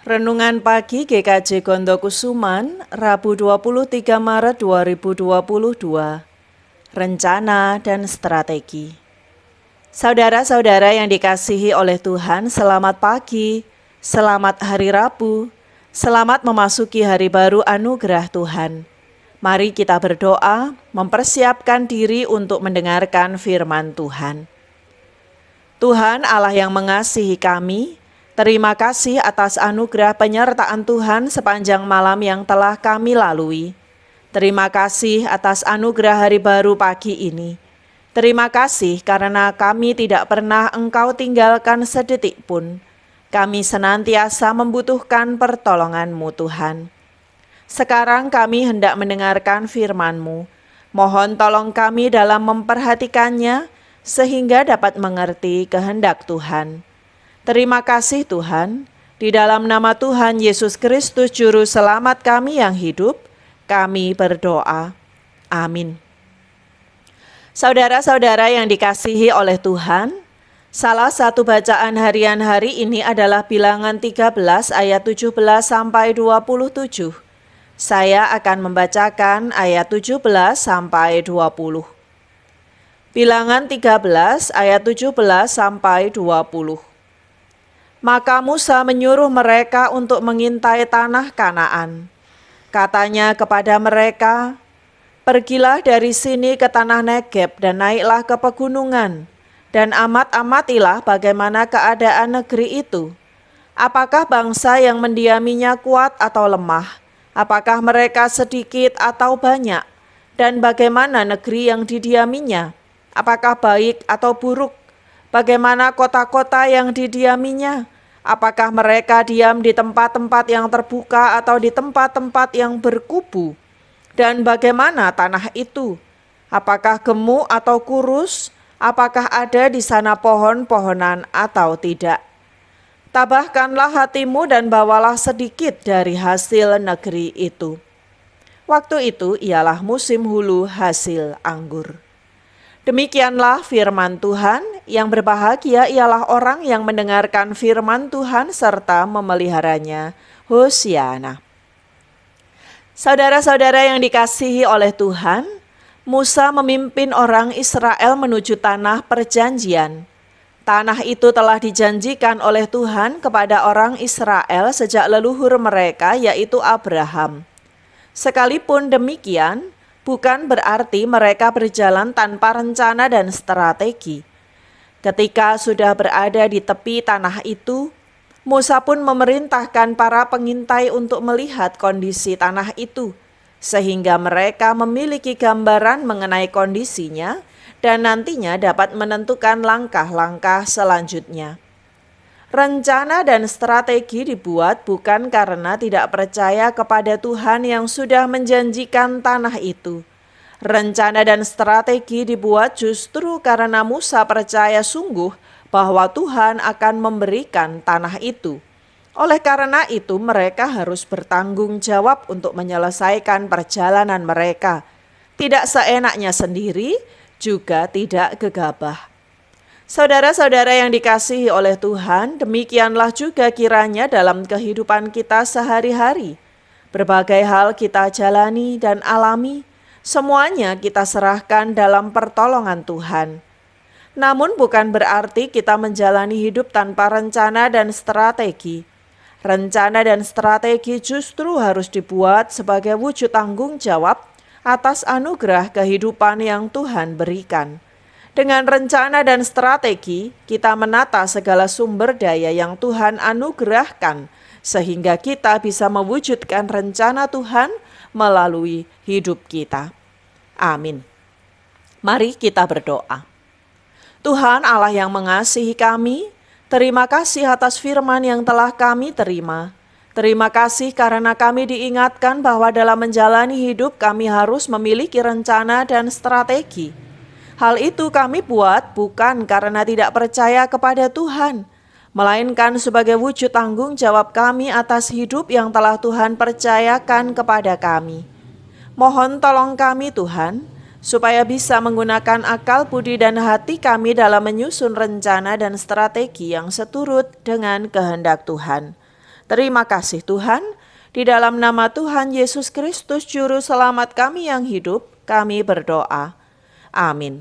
Renungan pagi GKJ Gondokusuman, Rabu 23 Maret 2022. Rencana dan strategi. Saudara-saudara yang dikasihi oleh Tuhan, selamat pagi, selamat hari Rabu, selamat memasuki hari baru anugerah Tuhan. Mari kita berdoa, mempersiapkan diri untuk mendengarkan firman Tuhan. Tuhan Allah yang mengasihi kami, terima kasih atas anugerah penyertaan Tuhan sepanjang malam yang telah kami lalui. Terima kasih atas anugerah hari baru pagi ini. Terima kasih karena kami tidak pernah Engkau tinggalkan sedetik pun. Kami senantiasa membutuhkan pertolongan-Mu Tuhan. Sekarang kami hendak mendengarkan firman-Mu. Mohon tolong kami dalam memperhatikannya, sehingga dapat mengerti kehendak Tuhan. Terima kasih Tuhan, di dalam nama Tuhan Yesus Kristus Juru Selamat kami yang hidup, kami berdoa. Amin. Saudara-saudara yang dikasihi oleh Tuhan, salah satu bacaan harian hari ini adalah Bilangan 13 ayat 17 sampai 27. Saya akan membacakan ayat 17 sampai 20. Bilangan 13 ayat 17 sampai 20. Maka Musa menyuruh mereka untuk mengintai tanah Kanaan. Katanya kepada mereka, "Pergilah dari sini ke tanah Negeb dan naiklah ke pegunungan, dan amat-amatilah bagaimana keadaan negeri itu. Apakah bangsa yang mendiaminya kuat atau lemah? Apakah mereka sedikit atau banyak? Dan bagaimana negeri yang didiaminya? Apakah baik atau buruk? Bagaimana kota-kota yang didiaminya? Apakah mereka diam di tempat-tempat yang terbuka atau di tempat-tempat yang berkubu? Dan bagaimana tanah itu? Apakah gemuk atau kurus? Apakah ada di sana pohon-pohonan atau tidak? Tabahkanlah hatimu dan bawalah sedikit dari hasil negeri itu." Waktu itu ialah musim hulu hasil anggur. Demikianlah firman Tuhan. Yang berbahagia ialah orang yang mendengarkan firman Tuhan serta memeliharanya. Hosiana. Saudara-saudara yang dikasihi oleh Tuhan, Musa memimpin orang Israel menuju tanah perjanjian. Tanah itu telah dijanjikan oleh Tuhan kepada orang Israel sejak leluhur mereka, yaitu Abraham. Sekalipun demikian, bukan berarti mereka berjalan tanpa rencana dan strategi. Ketika sudah berada di tepi tanah itu, Musa pun memerintahkan para pengintai untuk melihat kondisi tanah itu, sehingga mereka memiliki gambaran mengenai kondisinya dan nantinya dapat menentukan langkah-langkah selanjutnya. Rencana dan strategi dibuat bukan karena tidak percaya kepada Tuhan yang sudah menjanjikan tanah itu. Rencana dan strategi dibuat justru karena Musa percaya sungguh bahwa Tuhan akan memberikan tanah itu. Oleh karena itu mereka harus bertanggung jawab untuk menyelesaikan perjalanan mereka. Tidak seenaknya sendiri, juga tidak gegabah. Saudara-saudara yang dikasihi oleh Tuhan, demikianlah juga kiranya dalam kehidupan kita sehari-hari. Berbagai hal kita jalani dan alami, semuanya kita serahkan dalam pertolongan Tuhan. Namun bukan berarti kita menjalani hidup tanpa rencana dan strategi. Rencana dan strategi justru harus dibuat sebagai wujud tanggung jawab atas anugerah kehidupan yang Tuhan berikan. Dengan rencana dan strategi, kita menata segala sumber daya yang Tuhan anugerahkan, sehingga kita bisa mewujudkan rencana Tuhan melalui hidup kita. Amin. Mari kita berdoa. Tuhan Allah yang mengasihi kami, terima kasih atas firman yang telah kami terima. Terima kasih karena kami diingatkan bahwa dalam menjalani hidup kami harus memiliki rencana dan strategi. Hal itu kami buat bukan karena tidak percaya kepada Tuhan, melainkan sebagai wujud tanggung jawab kami atas hidup yang telah Tuhan percayakan kepada kami. Mohon tolong kami Tuhan, supaya bisa menggunakan akal, budi, dan hati kami dalam menyusun rencana dan strategi yang seturut dengan kehendak Tuhan. Terima kasih Tuhan, di dalam nama Tuhan Yesus Kristus Juru Selamat kami yang hidup, kami berdoa. Amin.